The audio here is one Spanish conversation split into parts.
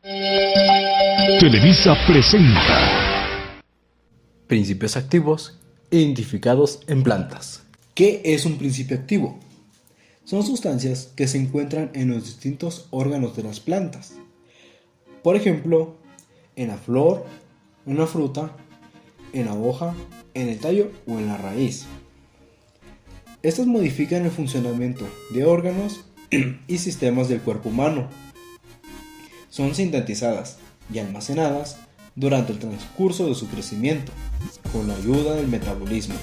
Televisa presenta Principios activos identificados en plantas. ¿Qué es un principio activo? Son sustancias que se encuentran en los distintos órganos de las plantas. Por ejemplo, en la flor, en la fruta, en la hoja, en el tallo o en la raíz. Estas modifican el funcionamiento de órganos y sistemas del cuerpo humano. Son sintetizadas y almacenadas durante el transcurso de su crecimiento, con la ayuda del metabolismo.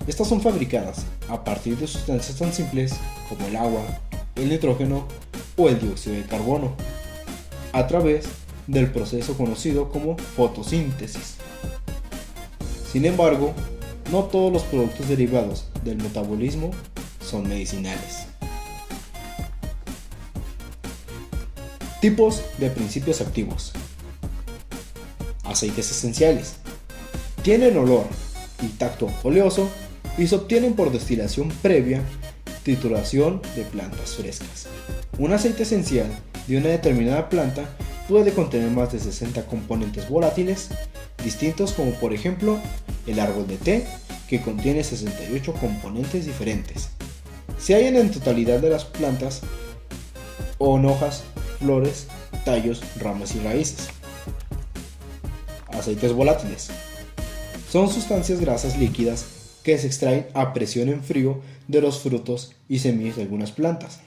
Estas son fabricadas a partir de sustancias tan simples como el agua, el nitrógeno o el dióxido de carbono, a través del proceso conocido como fotosíntesis. Sin embargo, no todos los productos derivados del metabolismo son medicinales. Tipos de principios activos. Aceites esenciales. Tienen olor y tacto oleoso y se obtienen por destilación previa, trituración de plantas frescas. Un aceite esencial de una determinada planta puede contener más de 60 componentes volátiles distintos, como por ejemplo el árbol de té, que contiene 68 componentes diferentes. Se hallan en totalidad de las plantas o en hojas, flores, tallos, ramas y raíces. Aceites volátiles. Son sustancias grasas líquidas que se extraen a presión en frío de los frutos y semillas de algunas plantas,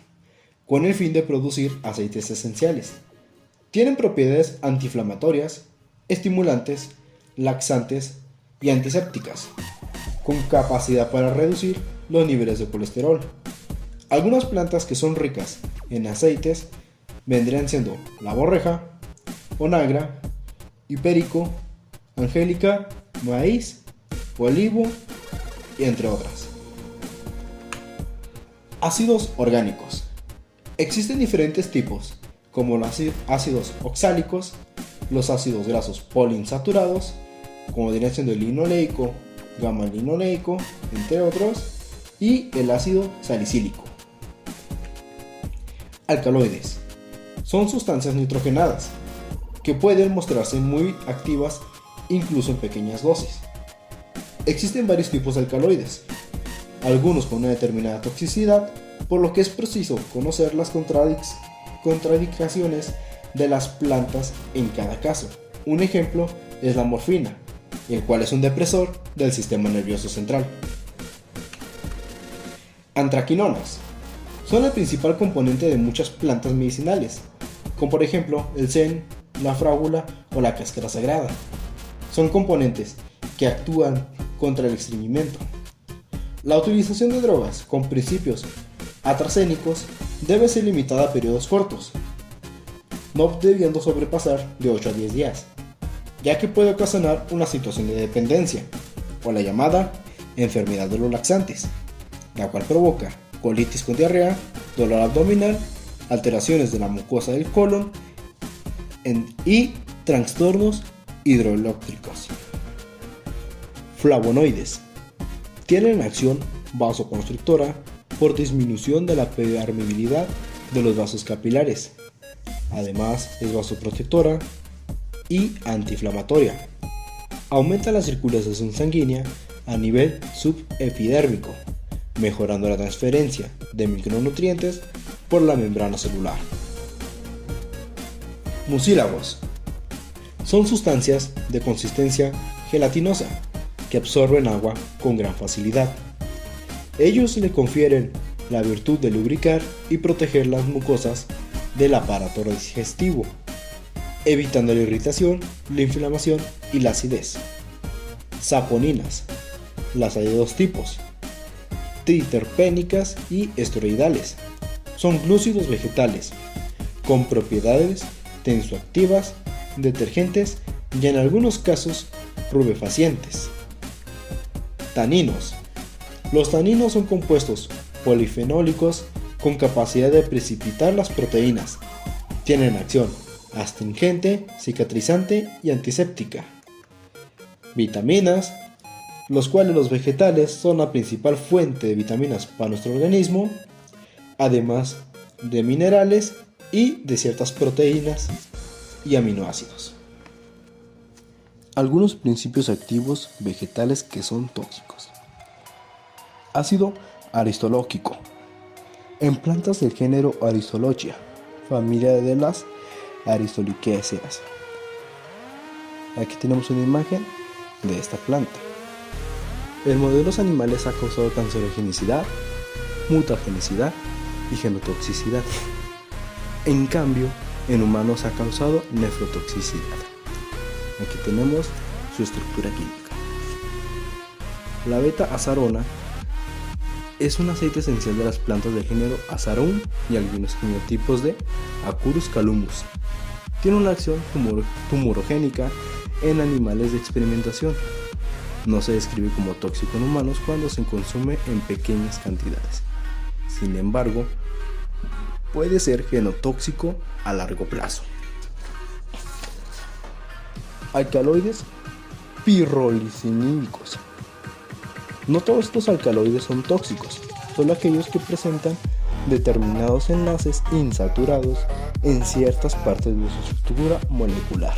con el fin de producir aceites esenciales. Tienen propiedades antiinflamatorias, estimulantes, laxantes y antisépticas, con capacidad para reducir los niveles de colesterol. Algunas plantas que son ricas en aceites vendrían siendo la borreja, onagra, hipérico, angélica, maíz, olivo y entre otras. Ácidos orgánicos. Existen diferentes tipos, como los ácidos oxálicos, los ácidos grasos poliinsaturados, como viene siendo el linoleico, gamma-linoleico, entre otros, y el ácido salicílico. Alcaloides. Son sustancias nitrogenadas, que pueden mostrarse muy activas incluso en pequeñas dosis. Existen varios tipos de alcaloides, algunos con una determinada toxicidad, por lo que es preciso conocer las contraindicaciones de las plantas en cada caso. Un ejemplo es la morfina, el cual es un depresor del sistema nervioso central. Antraquinonas. Son el principal componente de muchas plantas medicinales, como por ejemplo el sen, la frágula o la cáscara sagrada. Son componentes que actúan contra el estreñimiento. La utilización de drogas con principios atracénicos debe ser limitada a periodos cortos, no debiendo sobrepasar de 8 a 10 días, ya que puede ocasionar una situación de dependencia, o la llamada enfermedad de los laxantes, la cual provoca colitis con diarrea, dolor abdominal, alteraciones de la mucosa del colon y trastornos hidroeléctricos. Flavonoides. Tienen acción vasoconstrictora por disminución de la permeabilidad de los vasos capilares. Además, es vasoprotectora y antiinflamatoria. Aumenta la circulación sanguínea a nivel subepidérmico, mejorando la transferencia de micronutrientes por la membrana celular. Mucílagos. Son sustancias de consistencia gelatinosa que absorben agua con gran facilidad. Ellos le confieren la virtud de lubricar y proteger las mucosas del aparato digestivo, evitando la irritación, la inflamación y la acidez. Saponinas. Las hay de dos tipos, triterpénicas y esteroidales. Son glúcidos vegetales, con propiedades tensoactivas, detergentes y en algunos casos rubefacientes. Taninos. Los taninos son compuestos polifenólicos con capacidad de precipitar las proteínas. Tienen acción astringente, cicatrizante y antiséptica. Vitaminas, los cuales los vegetales son la principal fuente de vitaminas para nuestro organismo, además de minerales y de ciertas proteínas y aminoácidos. Algunos principios activos vegetales que son tóxicos. Ácido aristolóquico. En plantas del género Aristolochia, familia de las Aristolicaceae. Aquí tenemos una imagen de esta planta. En modelos animales ha causado cancerogenicidad, mutagenicidad y genotoxicidad. En cambio, en humanos ha causado nefrotoxicidad. Aquí tenemos su estructura química. La beta-azarona es un aceite esencial de las plantas del género Azarum y algunos genotipos de Acurus calumus. Tiene una acción tumorogénica en animales de experimentación. No se describe como tóxico en humanos cuando se consume en pequeñas cantidades. Sin embargo, puede ser genotóxico a largo plazo. Alcaloides pirrolicinídicos. No todos estos alcaloides son tóxicos, solo aquellos que presentan determinados enlaces insaturados en ciertas partes de su estructura molecular.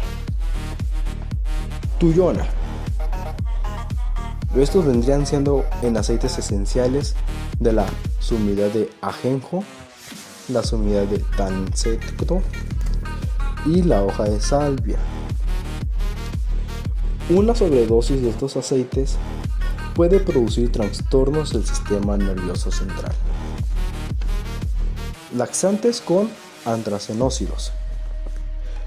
Tuyona. Estos vendrían siendo en aceites esenciales de la sumidad de ajenjo, la sumidad de tancetto y la hoja de salvia. Una sobredosis de estos aceites puede producir trastornos del sistema nervioso central. Laxantes con antracenócidos.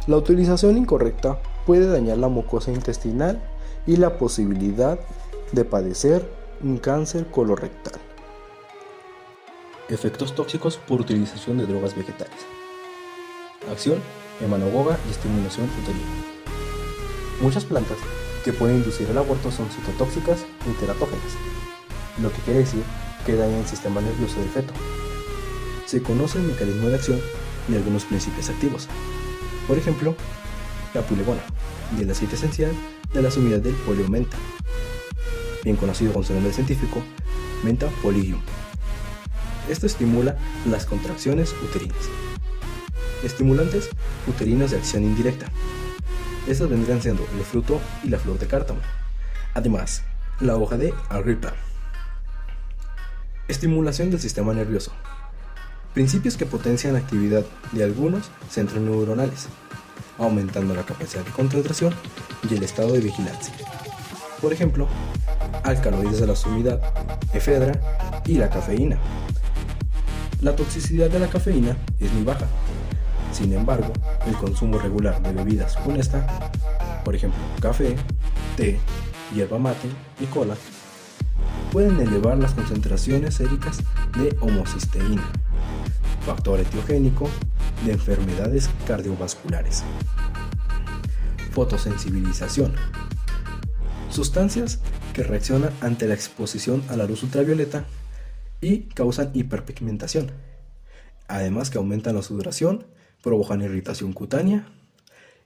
La utilización incorrecta puede dañar la mucosa intestinal y la posibilidad de padecer un cáncer colorectal. Efectos tóxicos por utilización de drogas vegetales. Acción hematogoga y estimulación uterina. Muchas plantas que pueden inducir el aborto son citotóxicas y teratógenas, lo que quiere decir que dañan el sistema nervioso del feto. Se conoce el mecanismo de acción de algunos principios activos, por ejemplo, la pulegona y el aceite esencial de la sumidad del poliomenta, bien conocido con su nombre científico, Mentha polygium. Esto estimula las contracciones uterinas. Estimulantes uterinos de acción indirecta. Estos vendrían siendo el fruto y la flor de cártamo. Además, la hoja de agripa. Estimulación del sistema nervioso. Principios que potencian la actividad de algunos centros neuronales, aumentando la capacidad de concentración y el estado de vigilancia. Por ejemplo, alcaloides de la sumidad, efedra y la cafeína. La toxicidad de la cafeína es muy baja. Sin embargo, el consumo regular de bebidas con esta, por ejemplo, café, té, yerba mate y cola, pueden elevar las concentraciones séricas de homocisteína, factor etiogénico de enfermedades cardiovasculares. Fotosensibilización. Sustancias que reaccionan ante la exposición a la luz ultravioleta y causan hiperpigmentación, además que aumentan la sudoración, provocan irritación cutánea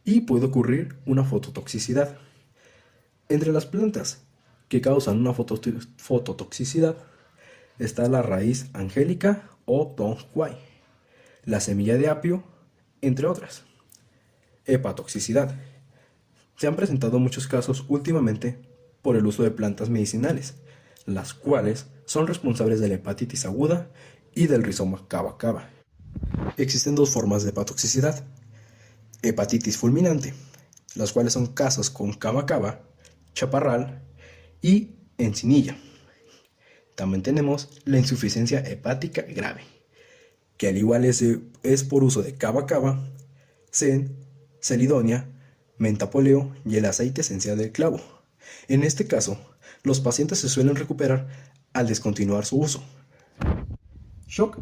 y puede ocurrir una fototoxicidad. Entre las plantas que causan una fototoxicidad está la raíz angélica o Dong Quai, la semilla de apio, entre otras. Hepatotoxicidad. Se han presentado muchos casos últimamente por el uso de plantas medicinales, las cuales son responsables de la hepatitis aguda y del rizoma cava-cava. Existen dos formas de hepatotoxicidad: hepatitis fulminante, las cuales son casos con cava-cava, chaparral y encinilla. También tenemos la insuficiencia hepática grave, que al igual es por uso de cava-cava, celidonia, mentapoleo y el aceite esencial del clavo. En este caso, los pacientes se suelen recuperar al descontinuar su uso. Shock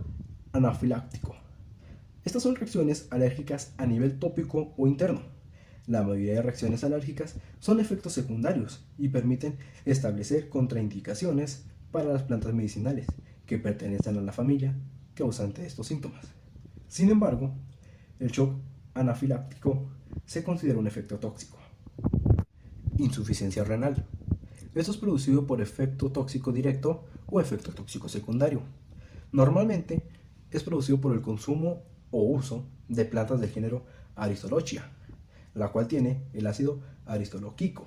anafiláctico. Estas son reacciones alérgicas a nivel tópico o interno. La mayoría de reacciones alérgicas son efectos secundarios y permiten establecer contraindicaciones para las plantas medicinales que pertenecen a la familia causante de estos síntomas. Sin embargo, el shock anafiláctico se considera un efecto tóxico. Insuficiencia renal. Esto es producido por efecto tóxico directo o efecto tóxico secundario. Normalmente es producido por el consumo o uso de plantas del género Aristolochia, la cual tiene el ácido aristolóquico,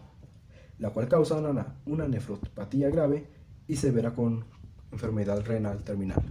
la cual causa una nefropatía grave y severa con enfermedad renal terminal.